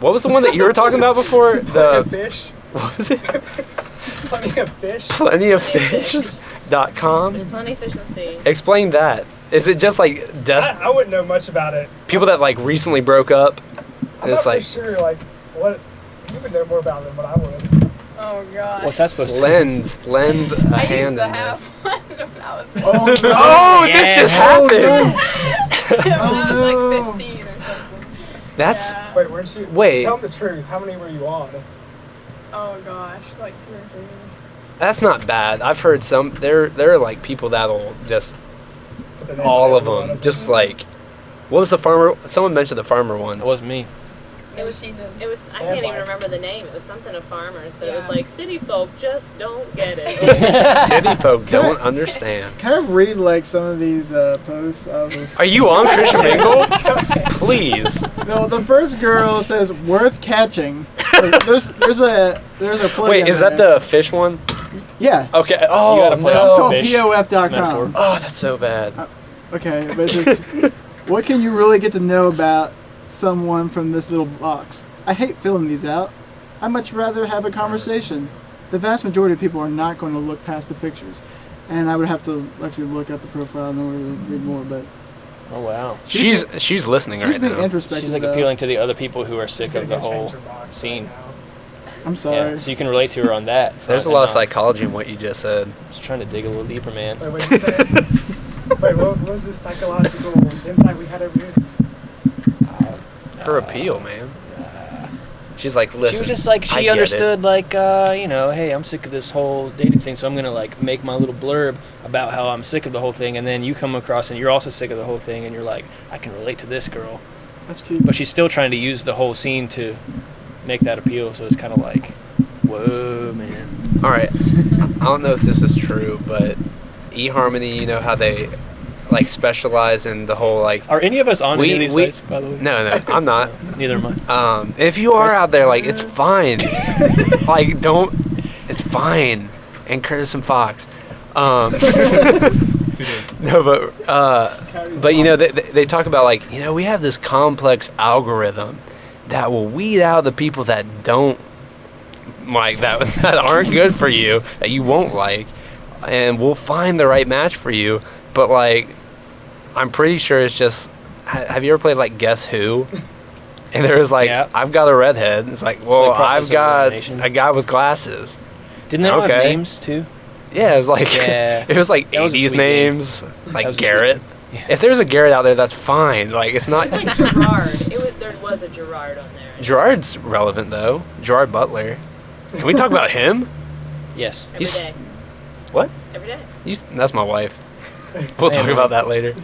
What was the one that you were talking about before? Plenty of fish. What was it? Plenty of fish. Plentyoffish.com? There's plenty of fish in the sea. Explain that. Is it just like I wouldn't know much about it. people that like recently broke up? I'm It's not like for sure, like, what, you would know more about it than what I would. Oh gosh. What's that supposed to lend a I hand used in to have this. one when I was Oh, no. Oh, Yeah. this just happened. when I was like 15 or something. That's Yeah. Wait, weren't you? Wait. Tell them the truth. How many were you on? Oh gosh, like 2 or 3. that's not bad. I've heard some. There are like people that'll just Put the name all of every one them. Just like, what was the farmer? Someone mentioned the farmer one. That wasn't me. It was, she did. it was. I And can't even like- remember the name. It was something of farmers, but it was Yeah. like city folk just don't get it. City folk don't understand. Can I read like some of these posts? Are you on Christian Mingle? Please. No, the first girl says worth catching. There's a plug Wait, is that the fish one? Yeah. Okay. You Oh gotta play no. It's off called fish POF.com. metaphor. Oh, that's so bad. Okay, but it's just, what can you really get to know about someone from this little box? I hate filling these out. I'd much rather have a conversation. The vast majority of people are not going to look past the pictures. And I would have to actually look at the profile in order to read more, but Oh wow. She's listening she's right being now. introspective. She's like though. appealing to the other people who are sick Just of gonna the go whole change your box scene. right now. I'm sorry. Yeah, so you can relate to her on that. There's a front lot and of not- psychology in what you just said. Just trying to dig a little deeper, man. Wait, what did you say? Wait, what was this psychological insight we had over here? Her appeal, man. She's like, listen. She was just like, I she get understood, like, hey, I'm sick of this whole dating thing, so I'm gonna like make my little blurb about how I'm sick of the whole thing, and then you come across and you're also sick of the whole thing, and you're like, I can relate to this girl, That's cute. but she's still trying to use the whole scene to make that appeal. So it's kind of like, whoa, man. All right. I don't know if this is true, but eHarmony, you know how they like specialize in the whole like. Are any of us on any of these we sites, by the way? no, I'm not. Neither am I. If you are out there, like, it's fine. Like, don't. It's fine. And Curtis and Fox. No, but you know, they talk about like, you know, we have this complex algorithm that will weed out the people that don't like that aren't good for you, that you won't like, and we'll find the right match for you. But like, I'm pretty sure it's just. Have you ever played like Guess Who? And there was like, Yeah. I've got a redhead. It's like, well, like process I've of got elimination. a guy with glasses. Didn't they all have Okay. names too? Yeah, it was like Yeah. it was like That was a 80s sweet game. names, That like was a sweet Garrett. game. Yeah. If there's a Garrett out there, that's fine. Like, it's not. It's like Gerard. There was a Gerard on there. Gerard's relevant though. Gerard Butler. Can we talk about him? Yes. Every day. What? Every day. That's my wife. We'll talk Hey, about that later.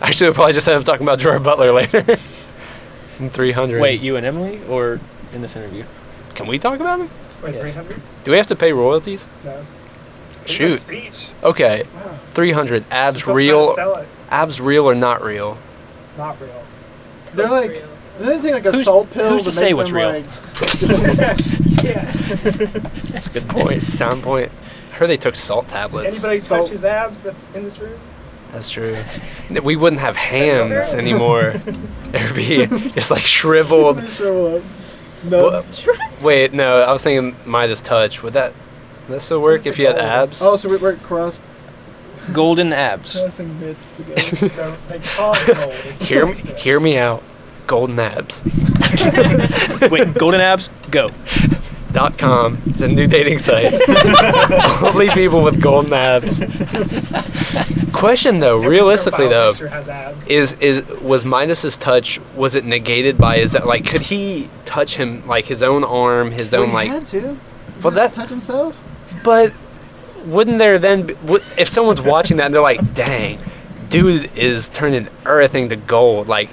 Actually, we'll probably just end up talking about Gerard Butler later. In 300. Wait, you and Emily, or in this interview? Can we talk about him? Wait, Yes. 300? Do we have to pay royalties? No. It's a Shoot. speech. Okay. Wow. 300. Abs Just don't try to real. Sell it. Abs real or not real? Not real. They're It's like, real. they take like a Who's- salt pill. who's to say make what's them, real? like- Yes. That's a good point. Sound point. I heard they took salt tablets. Anybody So- touch his abs that's in this room? That's true. We wouldn't have hands anymore. There'd be just like shriveled. Shrivel up. Well, Nuts. wait, no, I was thinking Midas touch. Would that still work if you had abs? Oh, so we're Golden abs. crossing myths together. No, they call it gold. Hear me out. Golden abs. Wait, golden abs, go. .com. It's a new dating site. Only people with golden abs. Question though, Every realistically profile though, picture has abs. was Midas's touch, was it negated by, is that like, could he touch him, like his own arm, his Well, own he like, had to. Well, He had that- to touch himself. but wouldn't there then be, if someone's watching that and they're like, dang, dude is turning everything to gold, like,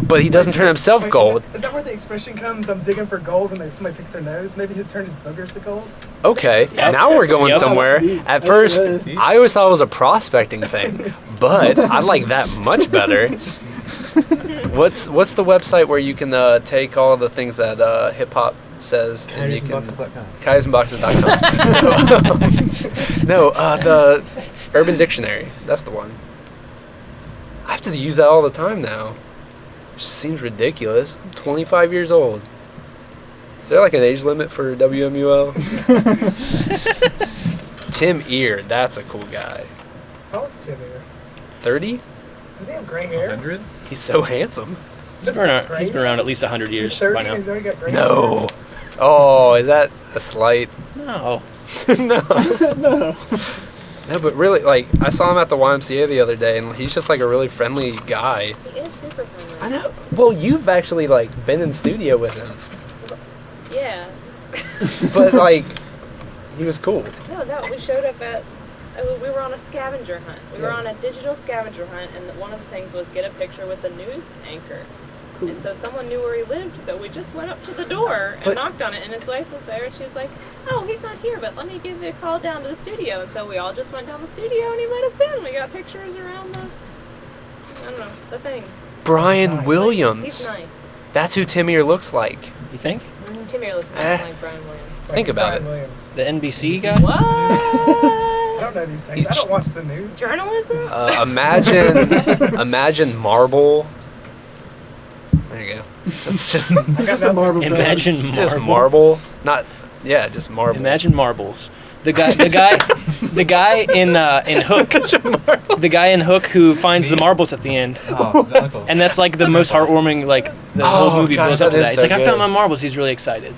but he doesn't turn himself Wait, gold. Is that where the expression comes, I'm digging for gold, when somebody picks their nose? Maybe he'll turn his boogers to gold? Okay, Yep. now we're going Yep. somewhere. At first, I always thought it was a prospecting thing, but I like that much better. What's the website where you can take all the things that hip hop says and you can coyotesanboxes.com. No, the Urban Dictionary. That's the one. I have to use that all the time now. Seems ridiculous. 25 years old. Is there like an age limit for WMUL? Tim Ear, that's a cool guy. How old's Tim here? 30? Does he have gray hair? 100? He's so handsome. He's been around at least 100 years He's 30 by and now. he's already got gray No. Oh, is that a slight? No. No. No. No, but really, like, I saw him at the YMCA the other day, and he's just like a really friendly guy. He is super friendly. I know. Well, you've actually like been in studio with him, Yeah. but like, he was cool. No, we showed up at. We were on a scavenger hunt. We were on a digital scavenger hunt, and one of the things was get a picture with the news anchor. And so someone knew where he lived, so we just went up to the door and knocked on it, and his wife was there, and she's like, "Oh, he's not here, but let me give you a call down to the studio." And so we all just went down the studio, and he let us in. We got pictures around the thing. Brian Williams. He's nice. That's who Tim Ear looks like. You think? Timmy looks nothing like Brian Williams. Think about it. Williams. The NBC guy? What? I don't know these things. He's I don't watch the news. Journalism? Imagine Marble. There you go. It's just It's just a marble. Imagine just marble. marble. Not just marble. Imagine marbles. The guy in Hook. The guy in Hook who finds the marbles at the end. Oh, the uncle. And that's like the most heartwarming, like the whole movie gosh, builds up that to is that. He's so like, I good. found my marbles. He's really excited.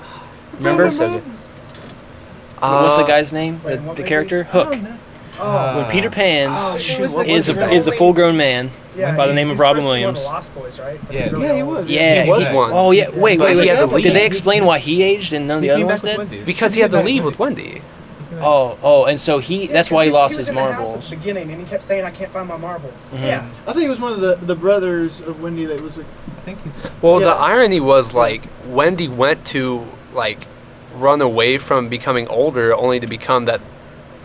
Remember? So good. What's the guy's name? Wait, The what movie? character? Hook. Oh, When Peter Pan what is was his a name? full-grown man yeah, by the he's- name of he's Robin supposed to be one of Williams. the Lost Boys, right? But Yeah. he's really Yeah, he old. was. Yeah. He was Yeah. one. Oh yeah. Wait. But he had to leave. Did they explain why he aged and none of the He other came ones back with did? Wendy's. Because he had to leave with Wendy. Oh, and so that's why he lost his was in the house at marbles. the beginning, and he kept saying, "I can't find my marbles." Mhm. Yeah. I think it was one of the brothers of Wendy that was like, I think he's. Well, Yeah. the irony was like Wendy went to like run away from becoming older, only to become that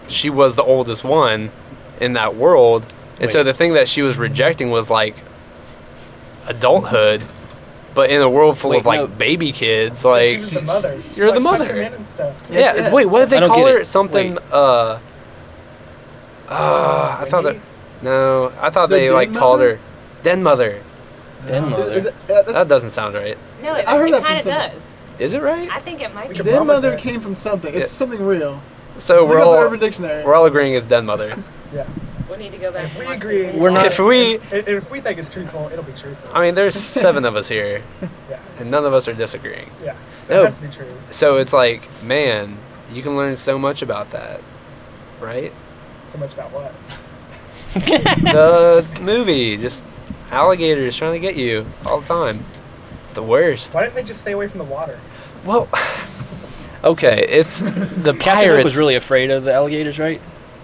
she was the oldest one in that world, and so Wait. the thing that she was rejecting was like adulthood, but in a world full Wait, of like no. baby kids, she like was the mother. She, You're the tucked mother. him in and stuff. yeah. Yeah. Wait, what did I they don't call get her? it. Something. Wait. I thought that. Wendy? No, I thought The they like den called mother? her Den Mother. Den is mother. that's, That doesn't sound right. No, I heard it that kind of from some- does. Is it right? I think it might We be. could Den run with mother that. came from something. It's Yeah. something real. So Look we're up the all Urban Dictionary. we're all agreeing it's Den Mother. Yeah. We need to go back. If and we watch agree- the We're not- If we, If we think it's truthful, it'll be truthful. I mean, there's 7 of us here, Yeah. and none of us are disagreeing. Yeah. So No. it has to be true. So it's like, man, you can learn so much about that, right? So much about what? The movie, just alligators trying to get you all the time. It's the worst. Why didn't they just stay away from the water? Well, okay, it's the Captain Hook pirates. was really afraid of the alligators, right?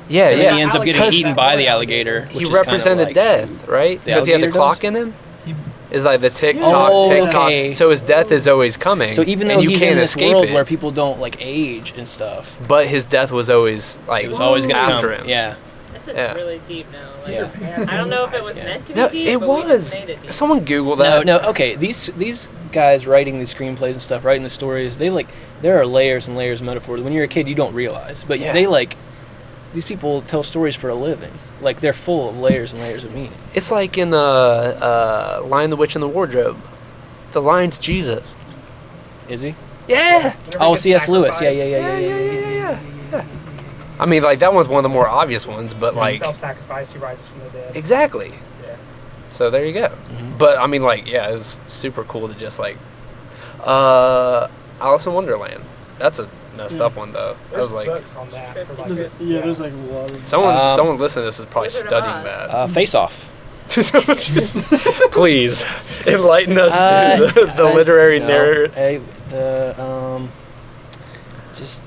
yeah, And then yeah. he ends up getting Because eaten by the alligator. He which is kinda represented like- death, right? The Because he had the alligator clock does? in him. He, It's like the tick tock, Oh, tick tock. okay. So his death is always coming. So even though and you he's can't in this escape world it, where people don't like age and stuff, but his death was always like it was always gonna after come. him. Yeah. This is Yeah. really deep now. Like, Yeah. I don't know if it was Yeah. meant to be No, deep, it but we just was. made it deep. Someone Google No, that. no, okay. These guys writing these screenplays and stuff, writing the stories, there are layers and layers of metaphors. When you're a kid, you don't realize, but Yeah. these people tell stories for a living. Like they're full of layers and layers of meaning. It's like in Lion, the Witch, and the Wardrobe. The lion's Jesus. Is he? Yeah. Whenever Oh, he gets C.S. Lewis. Yeah. Yeah. I mean, like that one's one of the more obvious ones, but like Self-sacrifice, he rises from the dead. exactly. Yeah. So there you go. Mhm. But I mean, like, yeah, it was super cool to just like, Alice in Wonderland. That's a messed up one though. That There's was like, books on that. For like There's, this, there's like a lot of. someone listening to this is probably Wizard of studying Oz. that. Face Off. Please enlighten us to the literary narrative. Hey, just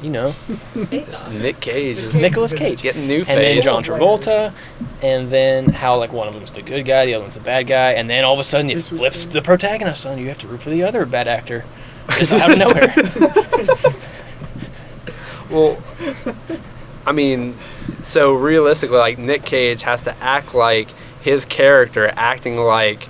Face off. Nick Cage is Nicolas Cage. getting new And then face. John Travolta, and then how like one of them's the good guy, the other one's the bad guy, and then all of a sudden it This was flips good. the protagonist on you. You have to root for the other bad actor, just out of nowhere. Well, I mean, so realistically, like Nick Cage has to act like his character, acting like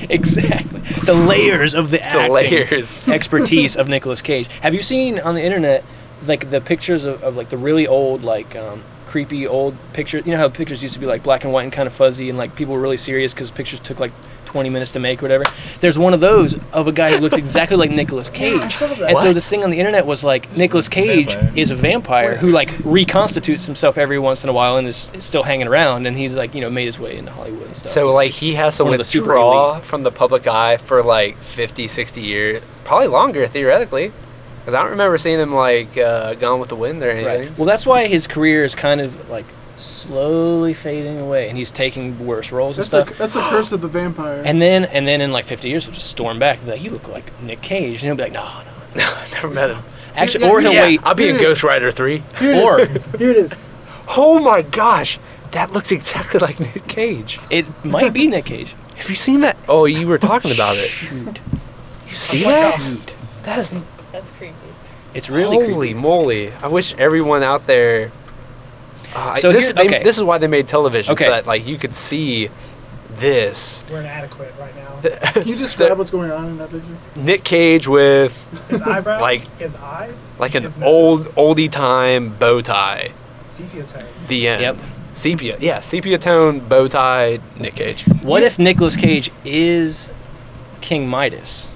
Exactly, the layers of the the acting layers. expertise of Nicolas Cage. Have you seen on the internet like the pictures of like the really old like creepy old pictures? You know how pictures used to be like black and white and kind of fuzzy, and like people were really serious because pictures took like 20 minutes to make or whatever. There's one of those of a guy who looks exactly like Nicolas Cage. And so this thing on the internet was like, Nicolas Cage is a vampire who like reconstitutes himself every once in a while and is still hanging around, and he's like, made his way into Hollywood and stuff. So He's like he has to one of the super withdraw elite. from the public eye for like 50, 60 years, probably longer theoretically, because I don't remember seeing him like Gone with the Wind or anything. Right. Well, that's why his career is kind of like slowly fading away, and he's taking worse roles and stuff. That's the curse of the vampire. And then in like 50 years, he'll just storm back and be like, "You look like Nick Cage," and he'll be like, "No, I never met him. actually," or he'll wait. I'll be in Ghost Rider 3. Or Here it is. Oh my gosh, that looks exactly like Nick Cage. it might be Nick Cage. Have you seen that? Oh, you were talking about it. Shoot. You see that? That is That's creepy. It's really holy creepy. moly! I wish everyone out there. So this this is why they made television, Okay. so that like you could see this. We're inadequate right now. Can you describe what's going on in that picture? Nick Cage with His eyebrows, Like- his eyes, like an his nose, oldie time bow tie. sepia tone. The end. Yep. Sepia tone bow tie. Nick Cage. What if Nicolas Cage is King Midas,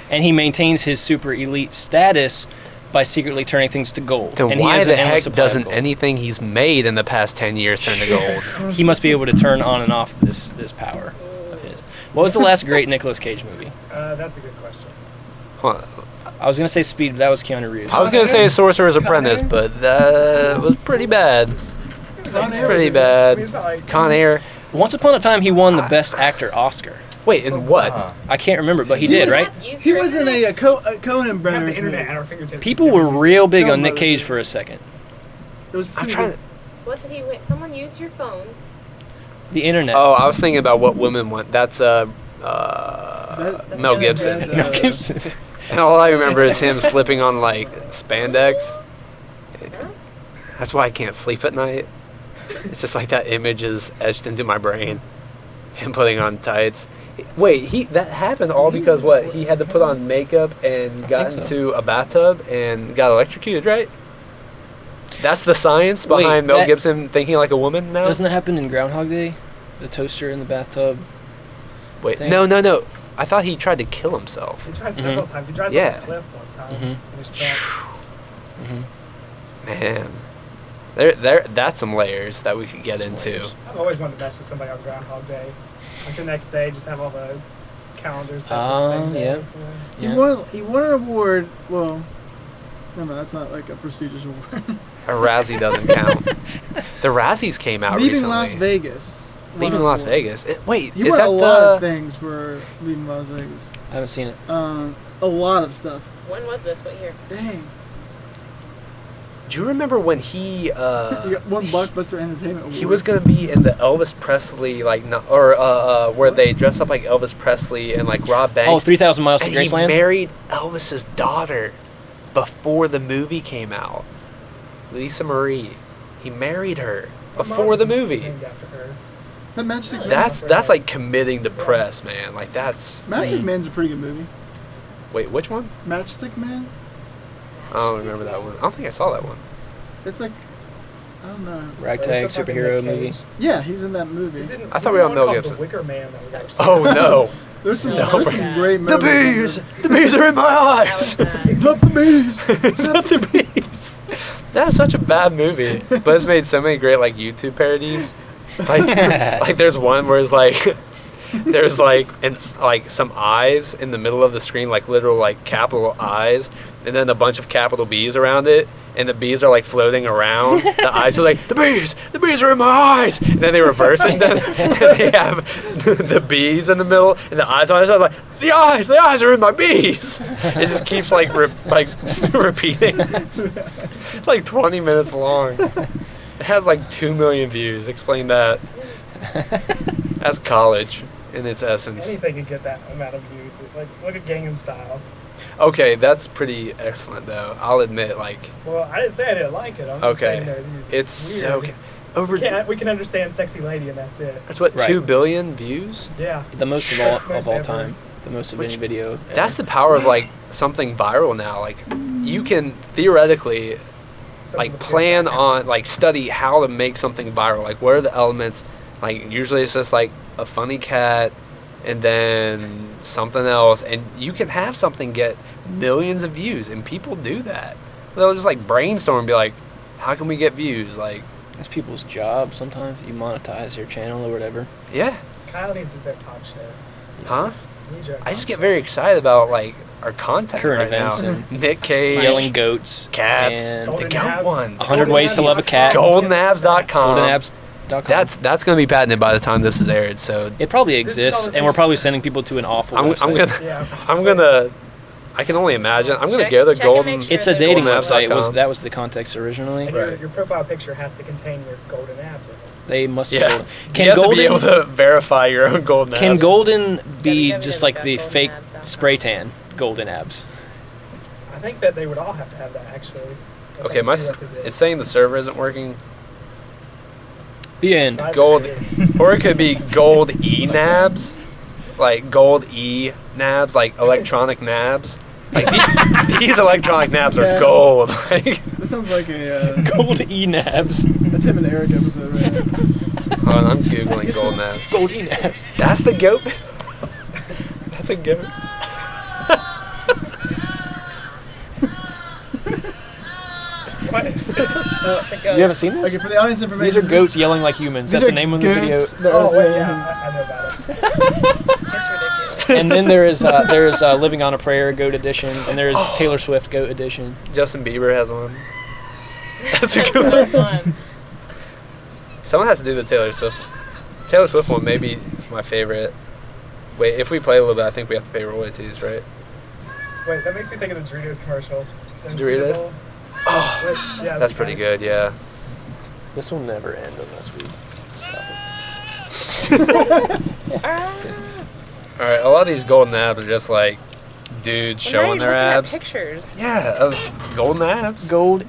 and he maintains his super elite status by secretly turning things to gold? Then and he why has the an endless heck supply of doesn't gold. anything he's made in the past 10 years turn to gold? He must be able to turn on and off this power of his. What was the last great Nicolas Cage movie? That's a good question. Huh. I was gonna say Speed, but that was Keanu Reeves. I was gonna say Sorcerer's Apprentice, but that was pretty bad. Con Air Pretty was- bad. I mean, it's not like- Con Air. Once upon a time, he won the Best Actor Oscar. Wait, in what? I can't remember, but he did, Was right? that used He for was in a internet? Conan We have Brothers the internet at movie. our fingertips. People were real big No, on Nick mother- Cage for a second. It was I'm pretty trying good. to. What did he win? Someone used your phones. The internet. Oh, I was thinking about what women want. That's That- Mel Gibson. That, Mel Gibson. And all I remember is him slipping on like spandex. That's why I can't sleep at night. It's just like that image is etched into my brain. Him putting on tights. Wait, that happened all because what? He had to put on makeup and got think so. into a bathtub and got electrocuted, right? That's the science Wait, behind Mel that- Gibson thinking like a woman now? Doesn't that happen in Groundhog Day? The toaster in the bathtub. Wait, thing? no. I thought he tried to kill himself. He tries several Mhm. times. He drives Yeah. off a cliff one time. Mhm. in his truck. Mm-hmm. Man. That's some layers that we could get into. I've always wanted to mess with somebody on Groundhog Day. Like the next day, just have all the calendars set to the same day. yeah. He won an award. Well, no, that's not like a prestigious award. A Razzie doesn't count. The Razzies came out Leaving recently. Las Vegas. won Leaving an Las award. Vegas. Wait, He is won that a lot of the? things for Leaving Las Vegas. I haven't seen it. A lot of stuff. When was this? What year? Dang. Do you remember when he? He got one Blockbuster Entertainment Award. He was gonna be in the Elvis Presley where they dress up like Elvis Presley and like rob banks. Oh, 3,000 Miles to and he Graceland? married Elvis's daughter before the movie came out. Lisa Marie. He married her before the movie. Named after her. Is that Matchstick Man? That's like committing to press, man. Like that's. Matchstick Man's a pretty good movie. Wait, which one? Matchstick Man? I don't remember that one. I don't think I saw that one. It's like, I don't know. Ragtag There's some fucking superhero Nick movie. Cage. Yeah, he's in that movie. Is it- I thought is we there were on one Mel called Gibson. The Wicker Man that was actually. Oh no! There's some No, great that- The movies. bees! The bees are in my That eyes! was bad. Not the bees. Not the bees! That is such a bad movie, but it's made so many great like YouTube parodies. Like there's one where it's like there's like some eyes in the middle of the screen, like literal like capital eyes, and then a bunch of capital B's around it, and the bees are like floating around. The eyes are like the bees are in my eyes, and then they reverse it, and then they have the bees in the middle, and the eyes on it. So like the eyes are in my bees. It just keeps like repeating. It's like 20 minutes long. It has like 2 million views. Explain that. That's college in its essence. Anything could get that amount of views. Like, look at Gangnam Style. Okay, that's pretty excellent though. I'll admit, like, Well, I didn't say I didn't like it. I'm just okay, saying their views. it's so weird. over. We can understand Sexy Lady, and that's it. That's what Right. 2 billion views. Yeah. The most of all Most ever. time. The most of any video. ever. That's the power of like something viral now. Like, you can theoretically Something like with plan good- on like study how to make something viral. Like, what are the elements? Like, usually it's just like a funny cat, and then something else, and you can have something get millions of views, and people do that. They'll just like brainstorm and be like, how can we get views? Like, That's people's job sometimes. You monetize your channel or whatever. yeah. Kyle needs his own talk show. Huh? You need your own I just talk get show. very excited about like our content Current right events now. and Nick Cage, Yelling goats. cats, And the Golden goat abs. one. 100 ways to love a cat. GoldenAbs.com. GoldenAbs.com. That's going to be patented by the time this is aired. So It probably This is all exists, the and we're things- probably sending people to an awful I'm website. Yeah. I can only imagine. I'm gonna Check- go to check and Golden. make sure It's a that dating GoldenAbs.com. website. That was the context originally. And your profile picture has to contain your golden abs in it. They must be Yeah. golden. You Can have to be golden able to verify your own golden can abs. golden be www.goldenabs.com. just like the fake spray tan golden abs? I think that they would all have to have that actually. That's Okay, like a prerequisite. it's saying the server isn't working. The end. Right. Gold, or it could be gold e-nabs, like gold e-nabs, like electronic nabs. Like these electronic nabs are Yes. gold. Like, This sounds like a Gold e-nabs. Tim and Eric episode right now. hold on, I'm googling gold nabs. Gold e-nabs. That's the goat. That's a goat. What is this? It's a goat. You haven't seen this? Okay, for the audience information. These are goats yelling like humans. That's the name of the video. Oh wait, yeah, I know about it. It's ridiculous. And then there is Living on a Prayer goat edition, and there is Taylor Swift goat edition. Justin Bieber has one. That's a That's good so one. fun. Someone has to do the Taylor Swift. Taylor Swift one may be my favorite. Wait, if we play a little bit, I think we have to pay royalties, right? Wait, that makes me think of the Doritos commercial. The Doritos? Super Bowl. Oh, Wait, yeah, that's pretty good. Yeah. This will never end unless we stop it. All right, a lot of these golden abs are just like dudes Well, now showing you're their looking at abs. pictures. Yeah, of golden abs. Gold